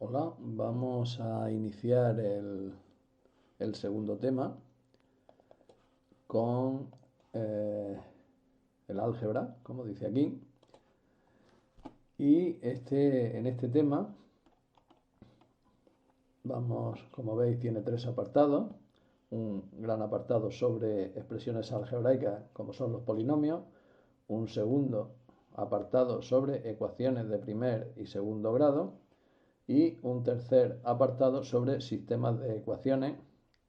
Hola, vamos a iniciar el segundo tema con el álgebra, como dice aquí. Y en este tema, como veis, tiene tres apartados. Un gran apartado sobre expresiones algebraicas, como son los polinomios. Un segundo apartado sobre ecuaciones de primer y segundo grado. Y un tercer apartado sobre sistemas de ecuaciones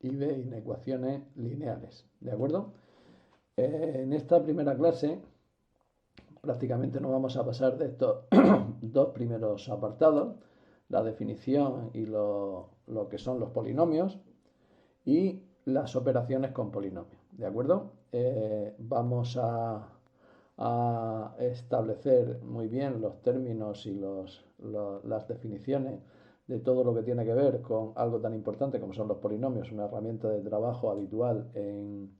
y de inecuaciones lineales. ¿De acuerdo? En esta primera clase prácticamente nos vamos a pasar de estos dos primeros apartados, la definición y lo que son los polinomios y las operaciones con polinomios. ¿De acuerdo? Vamos a establecer muy bien los términos y las definiciones de todo lo que tiene que ver con algo tan importante como son los polinomios, una herramienta de trabajo habitual en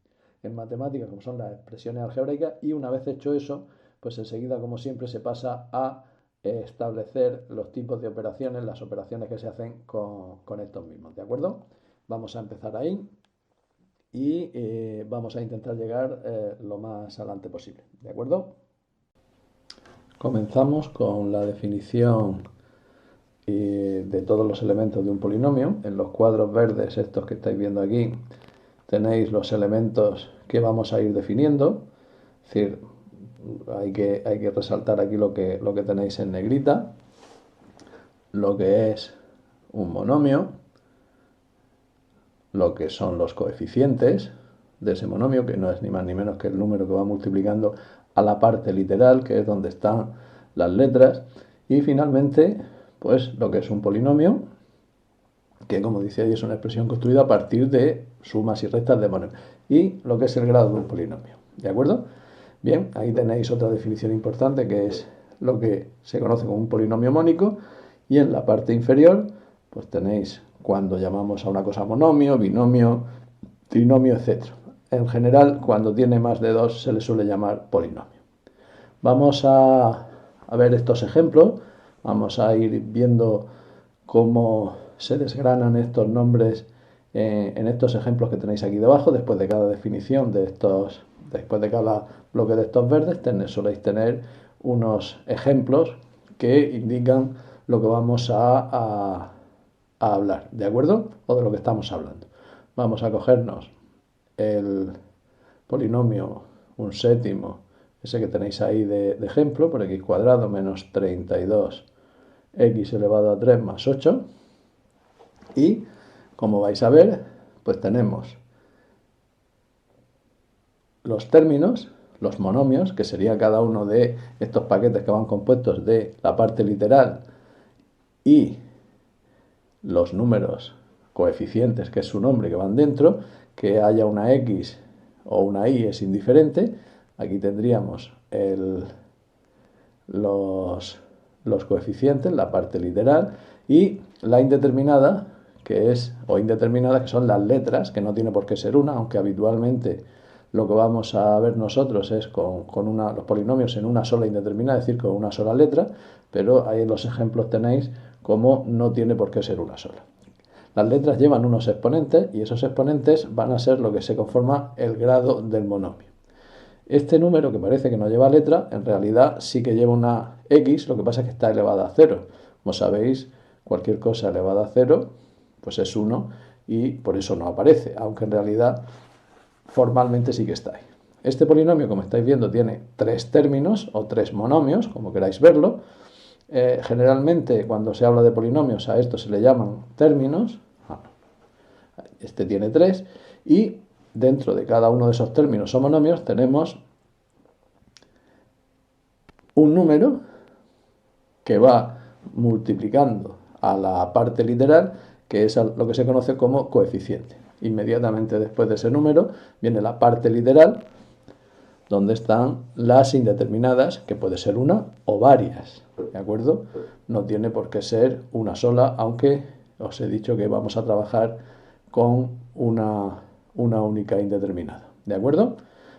matemáticas como son las expresiones algebraicas, y una vez hecho eso, pues enseguida, como siempre, se pasa a establecer los tipos de operaciones, las operaciones que se hacen con estos mismos. ¿De acuerdo? Vamos a empezar ahí y vamos a intentar llegar lo más adelante posible. ¿De acuerdo? Comenzamos con la definición de todos los elementos de un polinomio. En los cuadros verdes, estos que estáis viendo aquí, tenéis los elementos que vamos a ir definiendo. Es decir, hay que resaltar aquí lo que tenéis en negrita, lo que es un monomio, lo que son los coeficientes de ese monomio, que no es ni más ni menos que el número que va multiplicando a la parte literal, que es donde están las letras, y finalmente, pues lo que es un polinomio, que como dice ahí es una expresión construida a partir de sumas y restas de monomios, y lo que es el grado de un polinomio. ¿De acuerdo? Bien, ahí tenéis otra definición importante, que es lo que se conoce como un polinomio mónico, y en la parte inferior pues tenéis cuando llamamos a una cosa monomio, binomio, trinomio, etc. En general, cuando tiene más de dos se le suele llamar polinomio. Vamos a ver estos ejemplos, vamos a ir viendo cómo se desgranan estos nombres en estos ejemplos que tenéis aquí debajo. Después de cada definición de estos, después de cada bloque de estos verdes, soléis tener unos ejemplos que indican lo que vamos a hablar, ¿de acuerdo? O de lo que estamos hablando. Vamos a cogernos el polinomio, un séptimo, ese que tenéis ahí de ejemplo, por x cuadrado menos 32 x elevado a 3 más 8. Y, como vais a ver, pues tenemos los términos, los monomios, que sería cada uno de estos paquetes que van compuestos de la parte literal, y los números coeficientes, que es su nombre, que van dentro. Que haya una x o una y es indiferente. Aquí tendríamos los coeficientes, la parte literal, y la indeterminada, que son las letras, que no tiene por qué ser una, aunque habitualmente lo que vamos a ver nosotros es con los polinomios en una sola indeterminada, es decir, con una sola letra, pero ahí en los ejemplos tenéis cómo no tiene por qué ser una sola. Las letras llevan unos exponentes y esos exponentes van a ser lo que se conforma el grado del monomio. Este número, que parece que no lleva letra, en realidad sí que lleva una x, lo que pasa es que está elevada a 0. Como sabéis, cualquier cosa elevada a 0 pues es 1 y por eso no aparece, aunque en realidad formalmente sí que está ahí. Este polinomio, como estáis viendo, tiene tres términos o tres monomios, como queráis verlo. Generalmente, cuando se habla de polinomios, a esto se le llaman términos. Este tiene tres, y dentro de cada uno de esos términos o monomios tenemos un número que va multiplicando a la parte literal, que es lo que se conoce como coeficiente. Inmediatamente después de ese número viene la parte literal, donde están las indeterminadas, que puede ser una o varias, ¿de acuerdo? No tiene por qué ser una sola, aunque os he dicho que vamos a trabajar con una única indeterminada, ¿de acuerdo?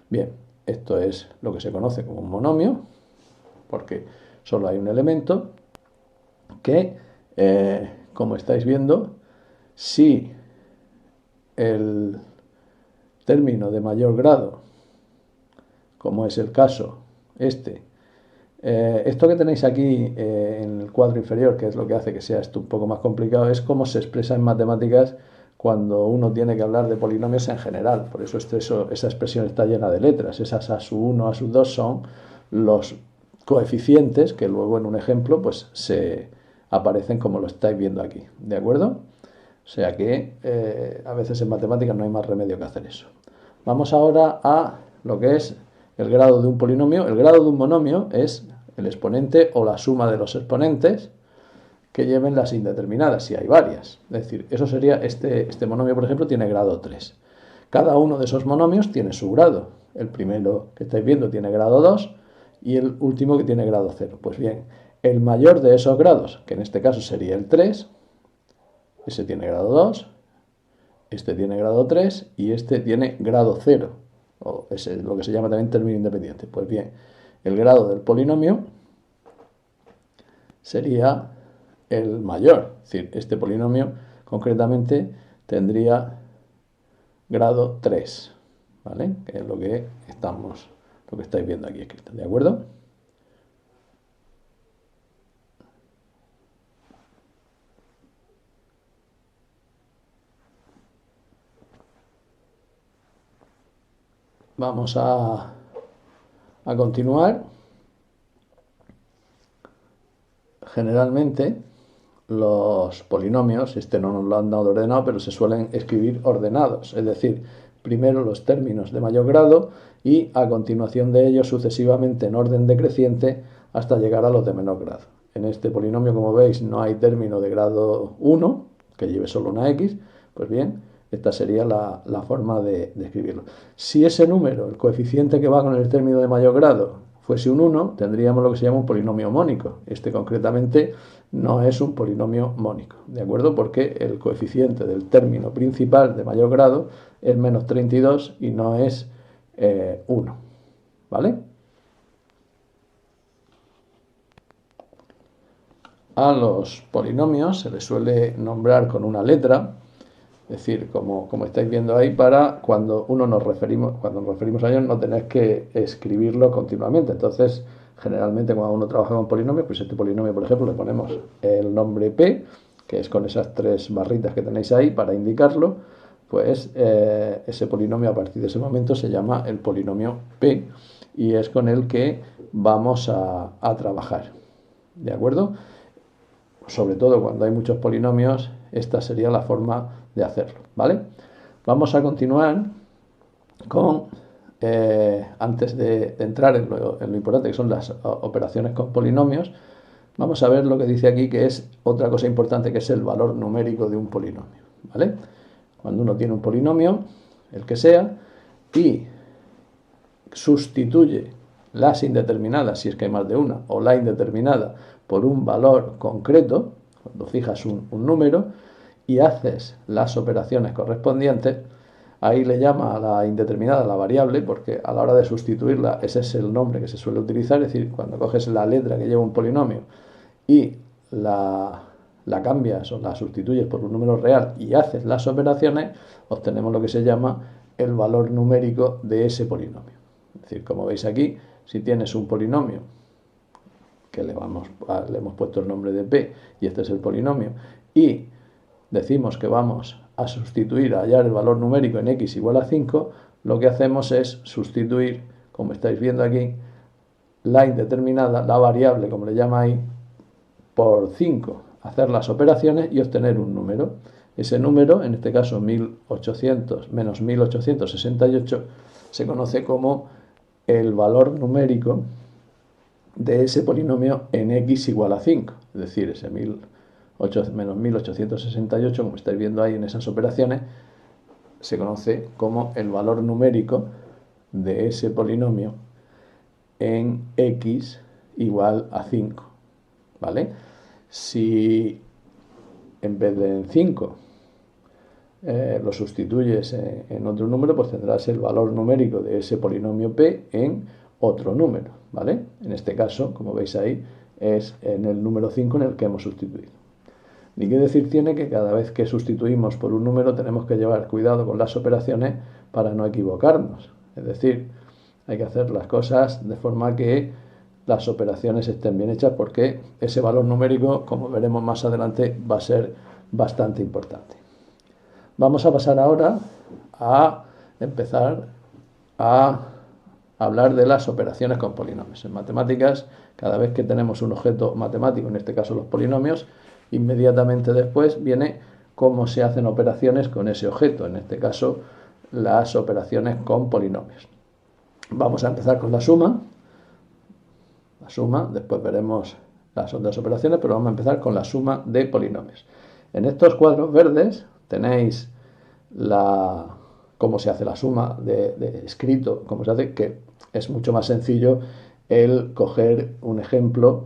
Bien, esto es lo que se conoce como un monomio, porque solo hay un elemento que como estáis viendo, si el término de mayor grado, como es el caso esto que tenéis aquí en el cuadro inferior, que es lo que hace que sea esto un poco más complicado, es cómo se expresa en matemáticas cuando uno tiene que hablar de polinomios en general. Por eso esa expresión está llena de letras. Esas a sub 1, a sub 2 son los coeficientes que luego en un ejemplo pues se aparecen como lo estáis viendo aquí. ¿De acuerdo? O sea que a veces en matemáticas no hay más remedio que hacer eso. Vamos ahora a lo que es el grado de un polinomio. El grado de un monomio es el exponente o la suma de los exponentes que lleven las indeterminadas, si hay varias. Es decir, eso sería, este monomio, por ejemplo, tiene grado 3. Cada uno de esos monomios tiene su grado. El primero que estáis viendo tiene grado 2 y el último que tiene grado 0. Pues bien, el mayor de esos grados, que en este caso sería el 3, ese tiene grado 2, este tiene grado 3 y este tiene grado 0. O es lo que se llama también término independiente. Pues bien, el grado del polinomio sería el mayor. Es decir, este polinomio concretamente tendría grado 3, ¿vale? Que es lo que estáis viendo aquí escrito, ¿de acuerdo? Vamos a continuar. Generalmente los polinomios, no nos lo han dado ordenado, pero se suelen escribir ordenados, es decir, primero los términos de mayor grado y a continuación de ellos sucesivamente en orden decreciente hasta llegar a los de menor grado. En este polinomio, como veis, no hay término de grado 1 que lleve solo una x, pues bien, esta sería la forma de escribirlo. Si ese número, el coeficiente que va con el término de mayor grado, fuese un 1, tendríamos lo que se llama un polinomio mónico. Este concretamente no es un polinomio mónico, ¿de acuerdo? Porque el coeficiente del término principal de mayor grado es menos 32 y no es 1, ¿vale? A los polinomios se les suele nombrar con una letra, es decir, como estáis viendo ahí, para cuando nos referimos a ellos no tenéis que escribirlo continuamente. Entonces, generalmente cuando uno trabaja con polinomios, pues este polinomio, por ejemplo, le ponemos el nombre P, que es con esas 3 barritas que tenéis ahí para indicarlo, pues ese polinomio a partir de ese momento se llama el polinomio P y es con el que vamos a trabajar. ¿De acuerdo? Sobre todo cuando hay muchos polinomios, esta sería la forma de hacerlo, ¿vale? Vamos a continuar con, antes de entrar en lo importante que son las operaciones con polinomios, vamos a ver lo que dice aquí, que es otra cosa importante, que es el valor numérico de un polinomio, ¿vale? Cuando uno tiene un polinomio, el que sea, y sustituye las indeterminadas, si es que hay más de una, o la indeterminada por un valor concreto, cuando fijas un número y haces las operaciones correspondientes, ahí le llama a la indeterminada la variable, porque a la hora de sustituirla ese es el nombre que se suele utilizar, es decir, cuando coges la letra que lleva un polinomio y la cambias o la sustituyes por un número real y haces las operaciones, obtenemos lo que se llama el valor numérico de ese polinomio. Es decir, como veis aquí, si tienes un polinomio que le hemos puesto el nombre de P y este es el polinomio y decimos que vamos a sustituir, a hallar el valor numérico en x igual a 5, lo que hacemos es sustituir, como estáis viendo aquí, la indeterminada, la variable, como le llama ahí, por 5, hacer las operaciones y obtener un número. Ese número, en este caso 1800 menos 1868, se conoce como el valor numérico de ese polinomio en x igual a 5. Es decir, ese menos 1868, como estáis viendo ahí en esas operaciones, se conoce como el valor numérico de ese polinomio en x igual a 5. ¿Vale? Si en vez de en 5 lo sustituyes en otro número, pues tendrás el valor numérico de ese polinomio P en otro número, ¿vale? En este caso, como veis ahí, es en el número 5 en el que hemos sustituido. Ni qué decir tiene que cada vez que sustituimos por un número tenemos que llevar cuidado con las operaciones para no equivocarnos. Es decir, hay que hacer las cosas de forma que las operaciones estén bien hechas, porque ese valor numérico, como veremos más adelante, va a ser bastante importante. Vamos a pasar ahora a empezar a hablar de las operaciones con polinomios. En matemáticas, cada vez que tenemos un objeto matemático, en este caso los polinomios, inmediatamente después viene cómo se hacen operaciones con ese objeto, en este caso las operaciones con polinomios. Vamos a empezar con la suma, después veremos las otras operaciones, pero vamos a empezar con la suma de polinomios. En estos cuadros verdes tenéis cómo se hace la suma de escrito, cómo se hace, que es mucho más sencillo el coger un ejemplo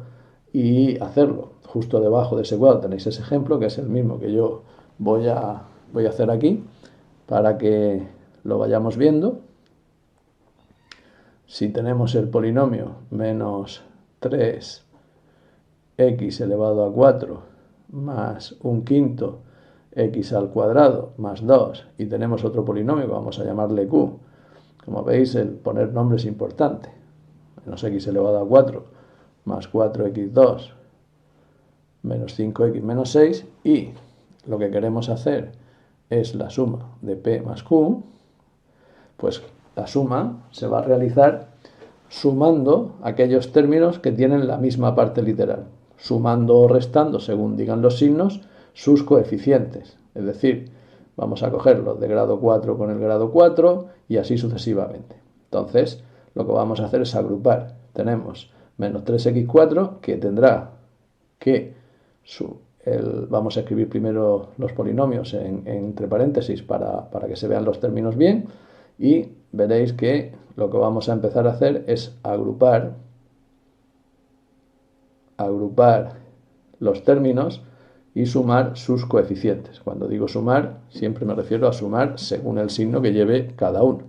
y hacerlo. Justo debajo de ese cuadro tenéis ese ejemplo, que es el mismo que yo voy a hacer aquí, para que lo vayamos viendo. Si tenemos el polinomio menos 3x elevado a 4 más un quinto x al cuadrado más 2, y tenemos otro polinomio que vamos a llamarle q. Como veis, el poner nombre es importante. Menos x elevado a 4 más 4x2 menos 5x menos 6, y lo que queremos hacer es la suma de p más q. Pues la suma se va a realizar sumando aquellos términos que tienen la misma parte literal, sumando o restando, según digan los signos, sus coeficientes. Es decir, vamos a coger los de grado 4 con el grado 4 y así sucesivamente. Entonces, lo que vamos a hacer es agrupar. Tenemos menos 3x4, que tendrá que vamos a escribir primero los polinomios entre paréntesis para que se vean los términos bien, y veréis que lo que vamos a empezar a hacer es agrupar los términos y sumar sus coeficientes. Cuando digo sumar, siempre me refiero a sumar según el signo que lleve cada uno.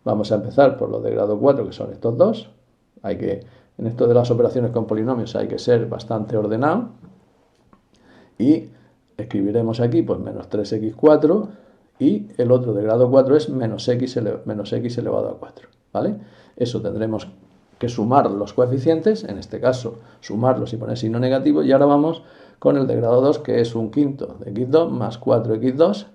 Vamos a empezar por los de grado 4, que son estos dos. En esto de las operaciones con polinomios hay que ser bastante ordenado. Y escribiremos aquí pues menos 3x4, y el otro de grado 4 es menos x elevado a 4. ¿Vale? Eso tendremos que sumar los coeficientes, en este caso sumarlos y poner signo negativo, y ahora vamos con el de grado 2, que es un quinto de x2 más 4x2,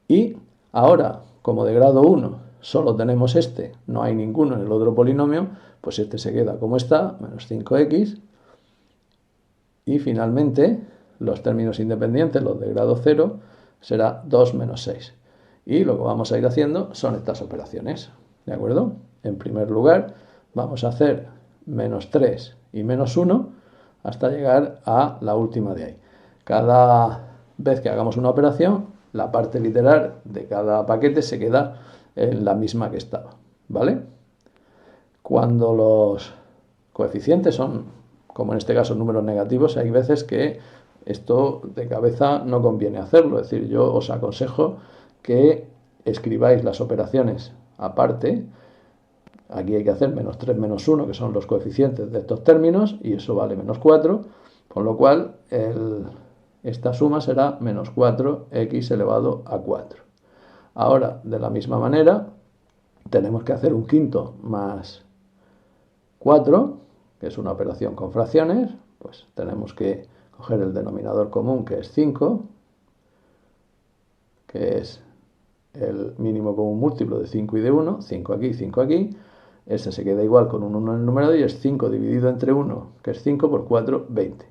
y ahora, como de grado 1 solo tenemos este, no hay ninguno en el otro polinomio, pues este se queda como está, menos 5x, y finalmente los términos independientes, los de grado 0, será 2 menos 6. Y lo que vamos a ir haciendo son estas operaciones, ¿de acuerdo? En primer lugar, vamos a hacer menos 3 y menos 1 hasta llegar a la última de ahí. Cada vez que hagamos una operación, la parte literal de cada paquete se queda en la misma que estaba, ¿vale? Cuando los coeficientes son, como en este caso, números negativos, hay veces que esto de cabeza no conviene hacerlo. Es decir, yo os aconsejo que escribáis las operaciones aparte. Aquí hay que hacer menos 3 menos 1, que son los coeficientes de estos términos, y eso vale menos 4, con lo cual esta suma será menos 4x elevado a 4. Ahora, de la misma manera, tenemos que hacer un quinto más 4, que es una operación con fracciones. Pues tenemos que coger el denominador común, que es 5, que es el mínimo común múltiplo de 5 y de 1, 5 aquí, 5 aquí. Ese se queda igual con un 1 en el numerador, y es 5 dividido entre 1, que es 5, por 4, 20.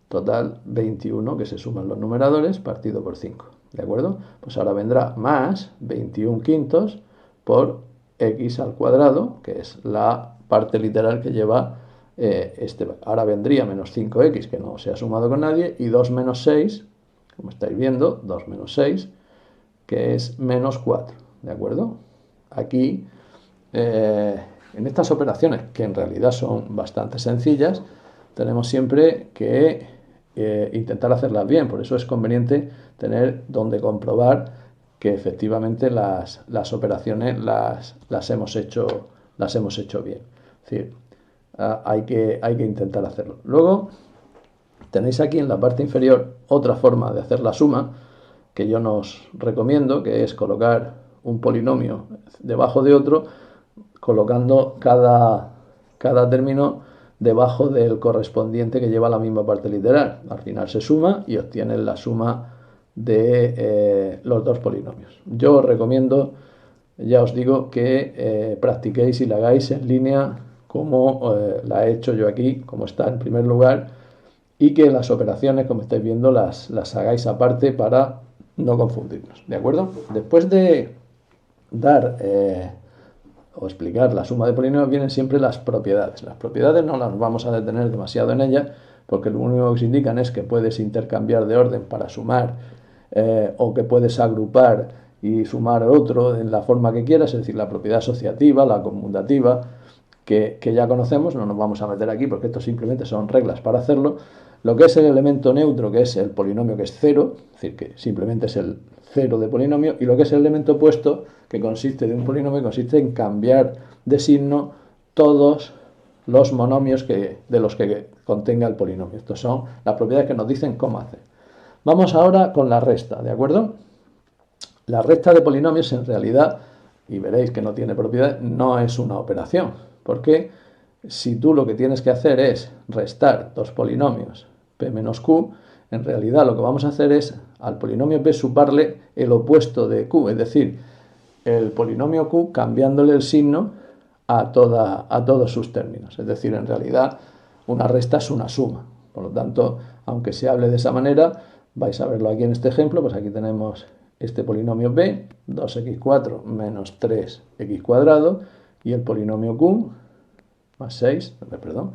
Total, 21, que se suman los numeradores, partido por 5. ¿De acuerdo? Pues ahora vendrá más 21 quintos por x al cuadrado, que es la parte literal que lleva ahora vendría menos 5x, que no se ha sumado con nadie, y 2 menos 6, como estáis viendo, 2 menos 6, que es menos 4, ¿de acuerdo? Aquí, en estas operaciones, que en realidad son bastante sencillas, tenemos siempre que intentar hacerlas bien. Por eso es conveniente tener donde comprobar que efectivamente las operaciones las hemos hecho bien. Es decir, hay que intentar hacerlo. Luego Tenéis aquí en la parte inferior otra forma de hacer la suma que yo nos recomiendo, que es colocar un polinomio debajo de otro, colocando cada término debajo del correspondiente que lleva la misma parte literal. Al final se suma y obtienes la suma de los dos polinomios. Yo os recomiendo, ya os digo, que practiquéis y la hagáis en línea como la he hecho yo aquí, como está en primer lugar, y que las operaciones, como estáis viendo, las hagáis aparte para no confundirnos, ¿de acuerdo? Después de dar o explicar la suma de polinomios vienen siempre las propiedades. Las propiedades no las vamos a detener demasiado en ellas porque lo único que se indican es que puedes intercambiar de orden para sumar o que puedes agrupar y sumar otro en la forma que quieras, es decir, la propiedad asociativa, la conmutativa, que ya conocemos, no nos vamos a meter aquí porque esto simplemente son reglas para hacerlo. Lo que es el elemento neutro, que es el polinomio que es cero, es decir, que simplemente es el cero de polinomio, y lo que es el elemento opuesto, que consiste de un polinomio, consiste en cambiar de signo todos los monomios de los que contenga el polinomio. Estas son las propiedades que nos dicen cómo hacer. Vamos ahora con la resta, ¿de acuerdo? La resta de polinomios en realidad, y veréis que no tiene propiedad, no es una operación, porque si tú lo que tienes que hacer es restar dos polinomios p menos q, en realidad lo que vamos a hacer es al polinomio p sumarle el opuesto de q, es decir, el polinomio q cambiándole el signo a todos sus términos. Es decir, en realidad una resta es una suma. Por lo tanto, aunque se hable de esa manera, vais a verlo aquí en este ejemplo, pues aquí tenemos este polinomio p, 2x4 menos 3x cuadrado, y el polinomio q, más 6, perdón,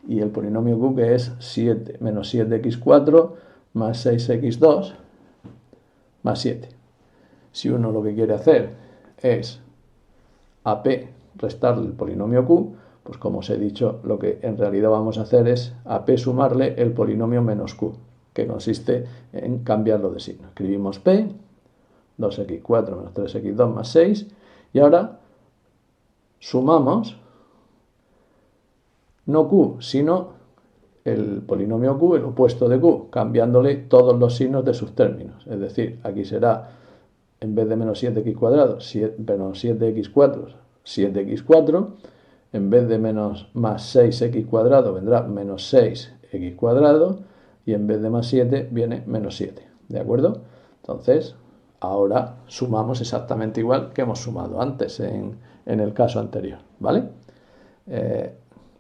y el polinomio q que es 7 menos 7x4 más 6x2 más 7. Si uno lo que quiere hacer es a p restarle el polinomio q, pues como os he dicho, lo que en realidad vamos a hacer es a p sumarle el polinomio menos q, que consiste en cambiarlo de signo. Escribimos p, 2x4 menos 3x2 más 6, y ahora sumamos no q, sino el polinomio q, el opuesto de q, cambiándole todos los signos de sus términos. Es decir, aquí será, en vez de menos 7x cuadrado, menos 7x4, 7x4, en vez de menos más 6x cuadrado vendrá menos 6x cuadrado, y en vez de más 7 viene menos 7, ¿de acuerdo? Entonces, ahora sumamos exactamente igual que hemos sumado antes en el caso anterior, ¿vale?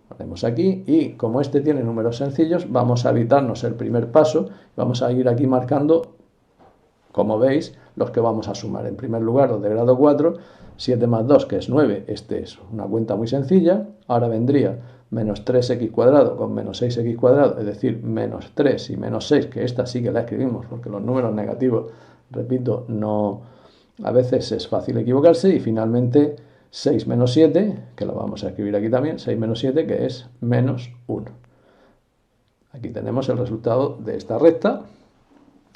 Ponemos aquí, y como este tiene números sencillos, vamos a evitarnos el primer paso, vamos a ir aquí marcando, como veis, los que vamos a sumar. En primer lugar, los de grado 4, 7 más 2, que es 9, este es una cuenta muy sencilla. Ahora vendría menos 3x cuadrado con menos 6x cuadrado, es decir, menos 3 y menos 6, que esta sí que la escribimos, porque los números negativos, repito, no, a veces es fácil equivocarse. Y finalmente 6 menos 7, que lo vamos a escribir aquí también, 6 menos 7, que es menos 1. Aquí tenemos el resultado de esta recta,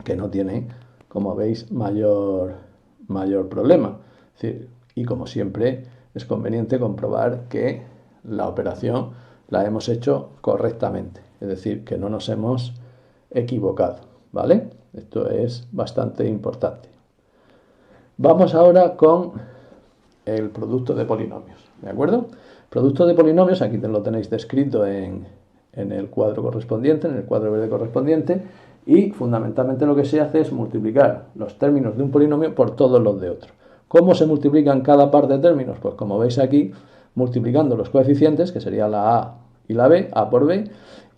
que no tiene, como veis, mayor problema. Es decir, y como siempre, es conveniente comprobar que la operación la hemos hecho correctamente, es decir, que no nos hemos equivocado, ¿vale? Esto es bastante importante. Vamos ahora con el producto de polinomios, ¿de acuerdo? Producto de polinomios, aquí lo tenéis descrito en el cuadro correspondiente, en el cuadro verde correspondiente, y fundamentalmente lo que se hace es multiplicar los términos de un polinomio por todos los de otro. ¿Cómo se multiplican cada par de términos? Pues como veis aquí, multiplicando los coeficientes, que sería la a y la b, a por b,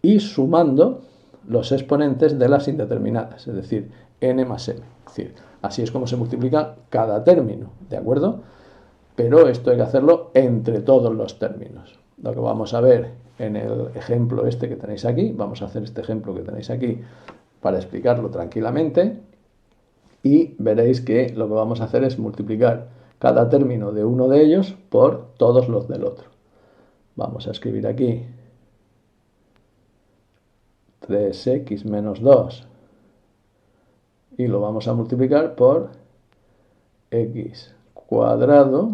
y sumando los exponentes de las indeterminadas, es decir, n más m. Es decir, así es como se multiplica cada término, ¿de acuerdo? Pero esto hay que hacerlo entre todos los términos. Lo que vamos a ver en el ejemplo este que tenéis aquí, vamos a hacer este ejemplo que tenéis aquí para explicarlo tranquilamente, y veréis que lo que vamos a hacer es multiplicar cada término de uno de ellos por todos los del otro. Vamos a escribir aquí 3x menos 2 y lo vamos a multiplicar por x cuadrado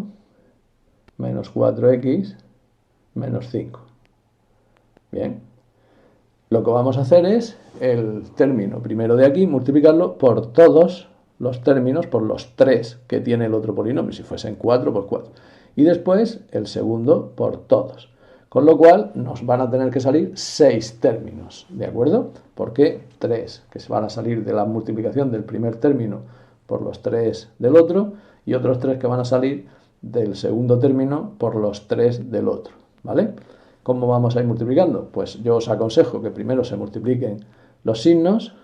menos 4x menos 5. Bien, lo que vamos a hacer es el término primero de aquí, multiplicarlo por todos los términos, por los 3 que tiene el otro polinomio. Si fuesen 4, pues 4. Y después el segundo por todos. Con lo cual nos van a tener que salir 6 términos, ¿de acuerdo? Porque 3 que se van a salir de la multiplicación del primer término por los 3 del otro y otros 3 que van a salir del segundo término por los 3 del otro, ¿vale? ¿Cómo vamos a ir multiplicando? Pues yo os aconsejo que primero se multipliquen los signos,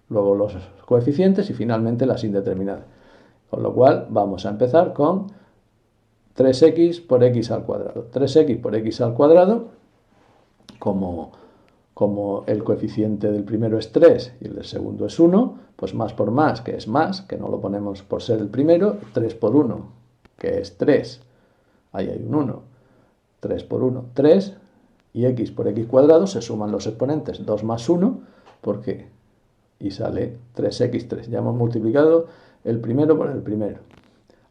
luego los coeficientes y finalmente las indeterminadas. Con lo cual vamos a empezar con 3x por x al cuadrado. 3x por x al cuadrado, como el coeficiente del primero es 3 y el del segundo es 1, pues más por más, que es más, que no lo ponemos por ser el primero, 3 por 1, que es 3, ahí hay un 1, 3 por 1, 3, y x por x cuadrado se suman los exponentes 2 más 1, porque y sale 3x3. Ya hemos multiplicado el primero por el primero.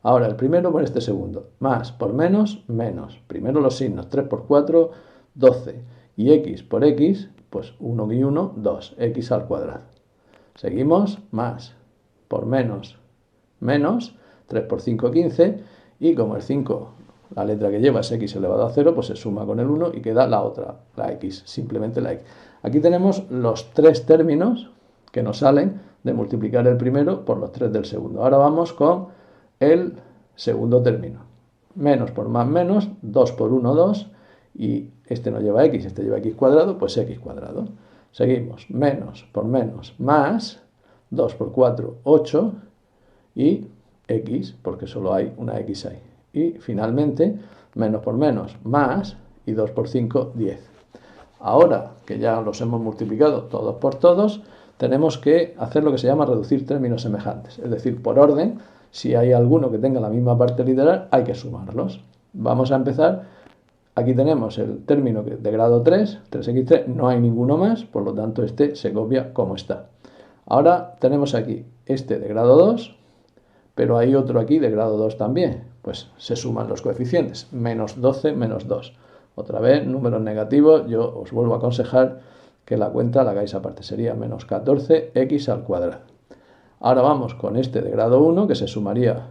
Ahora el primero por este segundo. Más por menos, menos. Primero los signos. 3 por 4, 12. Y x por x, pues 1 y 1, 2. X al cuadrado. Seguimos. Más por menos, menos. 3 por 5, 15. Y como el 5, la letra que lleva es x elevado a 0, pues se suma con el 1 y queda la otra, la x. Simplemente la x. Aquí tenemos los 3 términos que nos salen de multiplicar el primero por los 3 del segundo. Ahora vamos con el segundo término. Menos por más menos, 2 por 1, 2, y este no lleva x, este lleva x cuadrado, pues x cuadrado. Seguimos, menos por menos, más, 2 por 4, 8, y x, porque solo hay una x ahí. Y finalmente, menos por menos, más, y 2 por 5, 10. Ahora que ya los hemos multiplicado todos por todos, tenemos que hacer lo que se llama reducir términos semejantes. Es decir, por orden, si hay alguno que tenga la misma parte literal, hay que sumarlos. Vamos a empezar. Aquí tenemos el término de grado 3, 3x3, no hay ninguno más, por lo tanto este se copia como está. Ahora tenemos aquí este de grado 2, pero hay otro aquí de grado 2 también. Pues se suman los coeficientes, menos 12, menos 2. Otra vez, números negativos, yo os vuelvo a aconsejar que la cuenta la hagáis aparte. Sería menos 14x al cuadrado. Ahora vamos con este de grado 1, que se sumaría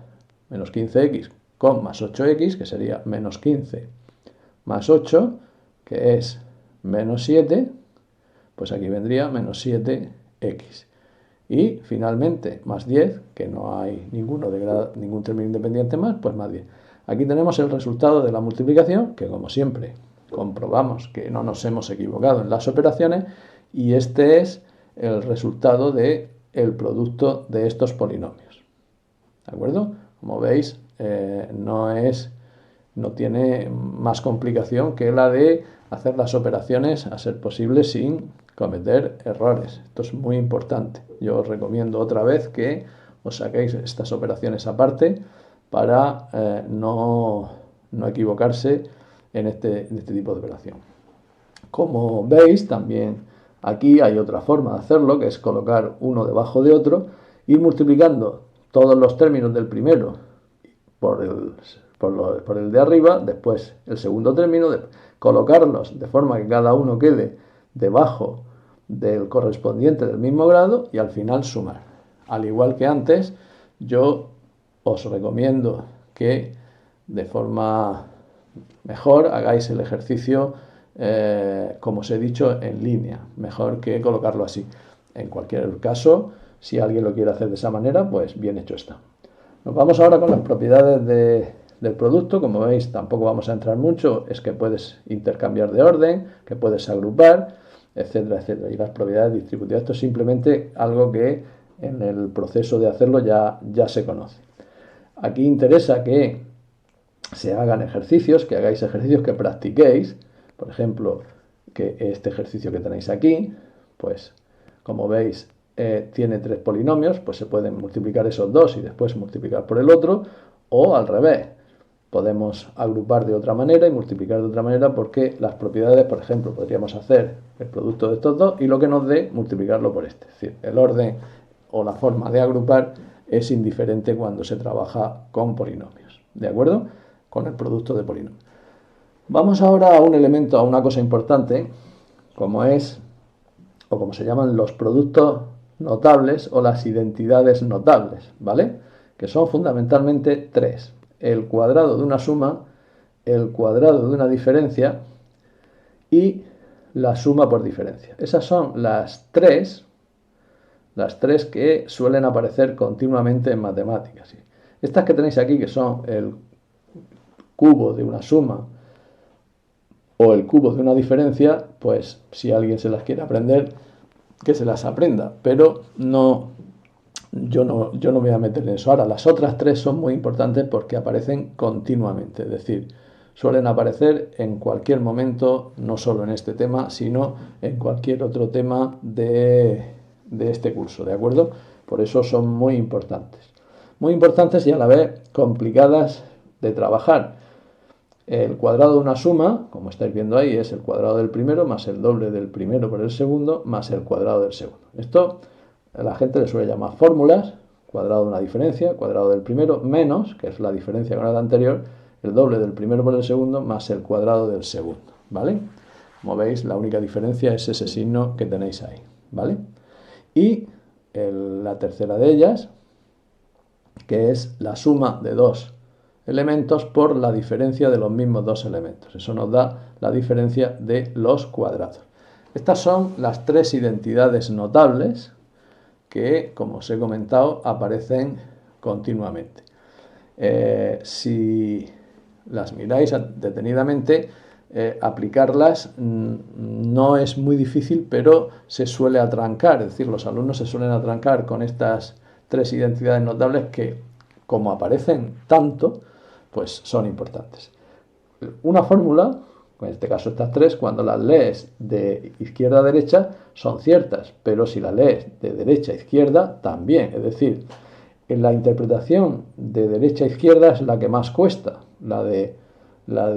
menos 15x con más 8x, que sería menos 15 más 8, que es menos 7, pues aquí vendría menos 7x. Y finalmente más 10, que no hay ningún término independiente más, pues más 10. Aquí tenemos el resultado de la multiplicación, que como siempre comprobamos que no nos hemos equivocado en las operaciones, y este es el resultado del producto de estos polinomios. ¿De acuerdo? Como veis, no tiene más complicación que la de hacer las operaciones a ser posible sin cometer errores. Esto es muy importante. Yo os recomiendo otra vez que os saquéis estas operaciones aparte para no equivocarse en este tipo de operación. Como veis, también aquí hay otra forma de hacerlo, que es colocar uno debajo de otro, ir multiplicando todos los términos del primero por el de arriba, después el segundo término, colocarlos de forma que cada uno quede debajo del correspondiente del mismo grado y al final sumar. Al igual que antes, yo os recomiendo que de forma mejor hagáis el ejercicio, como os he dicho, en línea. Mejor que colocarlo así. En cualquier caso, si alguien lo quiere hacer de esa manera, pues bien hecho está. Nos vamos ahora con las propiedades del producto. Como veis, tampoco vamos a entrar mucho. Es que puedes intercambiar de orden, que puedes agrupar, etcétera, etcétera. Y las propiedades distributivas, esto es simplemente algo que en el proceso de hacerlo ya se conoce. Aquí interesa que se hagan ejercicios, que hagáis ejercicios, que practiquéis. Por ejemplo, que este ejercicio que tenéis aquí, pues como veis, tiene 3 polinomios, pues se pueden multiplicar esos dos y después multiplicar por el otro, o al revés. Podemos agrupar de otra manera y multiplicar de otra manera porque las propiedades, por ejemplo, podríamos hacer el producto de estos dos y lo que nos dé, multiplicarlo por este. Es decir, el orden o la forma de agrupar es indiferente cuando se trabaja con polinomios. ¿De acuerdo? Con el producto de polinomios. Vamos ahora a un elemento, a una cosa importante, como es o como se llaman los productos notables o las identidades notables, ¿vale? Que son fundamentalmente tres: el cuadrado de una suma, el cuadrado de una diferencia y la suma por diferencia. Esas son las tres que suelen aparecer continuamente en matemáticas. Estas que tenéis aquí, que son el cubo de una suma o el cubo de una diferencia, pues si alguien se las quiere aprender, que se las aprenda, pero yo no me voy a meter en eso. Ahora, las otras tres son muy importantes porque aparecen continuamente, es decir, suelen aparecer en cualquier momento, no solo en este tema, sino en cualquier otro tema de este curso, ¿de acuerdo? Por eso son muy importantes. Muy importantes y a la vez complicadas de trabajar. El cuadrado de una suma, como estáis viendo ahí, es el cuadrado del primero más el doble del primero por el segundo más el cuadrado del segundo. Esto a la gente le suele llamar fórmulas: cuadrado de una diferencia, cuadrado del primero, menos, que es la diferencia con la anterior, el doble del primero por el segundo más el cuadrado del segundo, ¿vale? Como veis, la única diferencia es ese signo que tenéis ahí, ¿vale? Y la tercera de ellas, que es la suma de dos elementos por la diferencia de los mismos dos elementos. Eso nos da la diferencia de los cuadrados. Estas son las tres identidades notables que, como os he comentado, aparecen continuamente. Si las miráis detenidamente, aplicarlas no es muy difícil, pero se suele atrancar, es decir, los alumnos se suelen atrancar con estas tres identidades notables que, como aparecen tanto, pues son importantes. Una fórmula, en este caso estas tres, cuando las lees de izquierda a derecha son ciertas, pero si las lees de derecha a izquierda también. Es decir, en la interpretación de derecha a izquierda es la que más cuesta. La de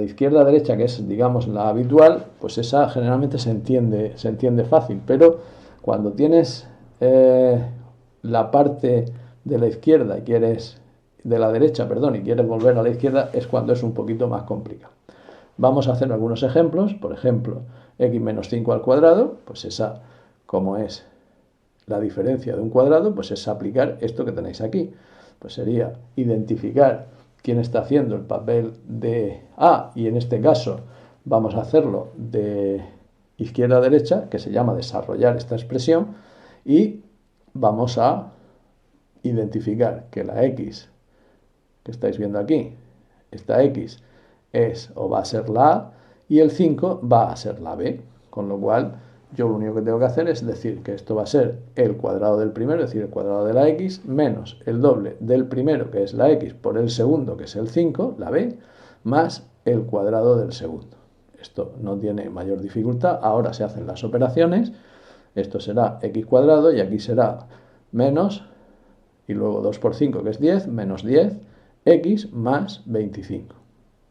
izquierda a derecha, que es, digamos, la habitual, pues esa generalmente se entiende fácil, pero cuando tienes la parte de la izquierda y quieres de la derecha, perdón, y quieres volver a la izquierda, es cuando es un poquito más complicado. Vamos a hacer algunos ejemplos. Por ejemplo, x menos 5 al cuadrado, pues esa, como es la diferencia de un cuadrado, pues es aplicar esto que tenéis aquí. Pues sería identificar quién está haciendo el papel de A, y en este caso vamos a hacerlo de izquierda a derecha, que se llama desarrollar esta expresión, y vamos a identificar que la x que estáis viendo aquí, esta x es o va a ser la A y el 5 va a ser la B, con lo cual yo lo único que tengo que hacer es decir que esto va a ser el cuadrado del primero, es decir, el cuadrado de la x, menos el doble del primero, que es la x, por el segundo, que es el 5, la B, más el cuadrado del segundo. Esto no tiene mayor dificultad. Ahora se hacen las operaciones. Esto será x cuadrado y aquí será menos, y luego 2 por 5, que es 10, menos 10, x más 25.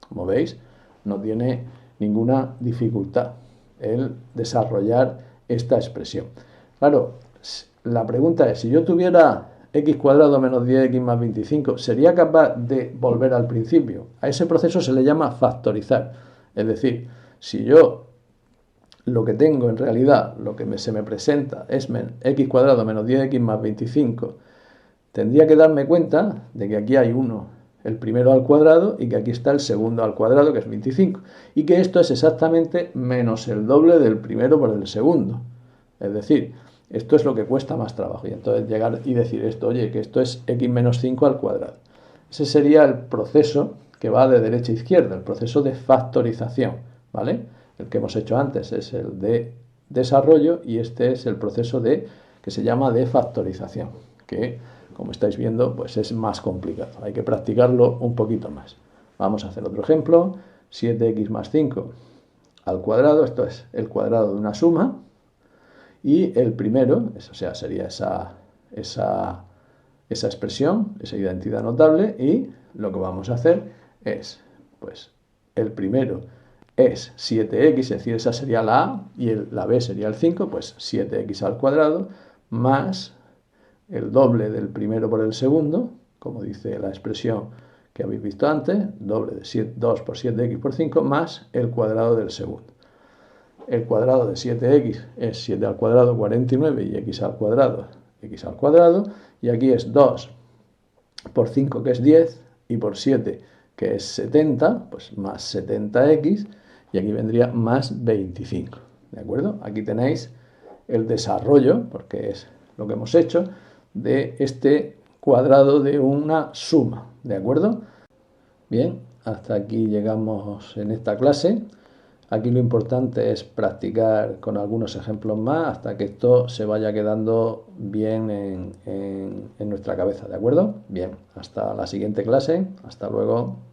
Como veis, no tiene ninguna dificultad el desarrollar esta expresión. Claro, la pregunta es, si yo tuviera x cuadrado menos 10x más 25, ¿sería capaz de volver al principio? A ese proceso se le llama factorizar. Es decir, si yo lo que tengo en realidad, lo que se me presenta es x cuadrado menos 10x más 25, tendría que darme cuenta de que aquí hay uno, el primero al cuadrado, y que aquí está el segundo al cuadrado, que es 25, y que esto es exactamente menos el doble del primero por el segundo. Es decir, esto es lo que cuesta más trabajo, y entonces llegar y decir esto, oye, que esto es x menos 5 al cuadrado. Ese sería el proceso que va de derecha a izquierda, el proceso de factorización, ¿vale? El que hemos hecho antes es el de desarrollo y este es el proceso que se llama de factorización, que, como estáis viendo, pues es más complicado. Hay que practicarlo un poquito más. Vamos a hacer otro ejemplo. 7x más 5 al cuadrado. Esto es el cuadrado de una suma. Y el primero, o sea, sería esa expresión, esa identidad notable. Y lo que vamos a hacer es, pues, el primero es 7x, es decir, esa sería la A, y la B sería el 5, pues 7x al cuadrado, más el doble del primero por el segundo, como dice la expresión que habéis visto antes, doble de 2 por 7x por 5, más el cuadrado del segundo. el cuadrado de 7x es 7 al cuadrado 49 y x al cuadrado, y aquí es 2 por 5 que es 10 y por 7 que es 70, pues más 70x, y aquí vendría más 25, ¿de acuerdo? Aquí tenéis el desarrollo, porque es lo que hemos hecho, de este cuadrado de una suma, ¿de acuerdo? Bien, hasta aquí llegamos en esta clase. Aquí lo importante es practicar con algunos ejemplos más hasta que esto se vaya quedando bien en nuestra cabeza, ¿de acuerdo? Bien, hasta la siguiente clase. Hasta luego.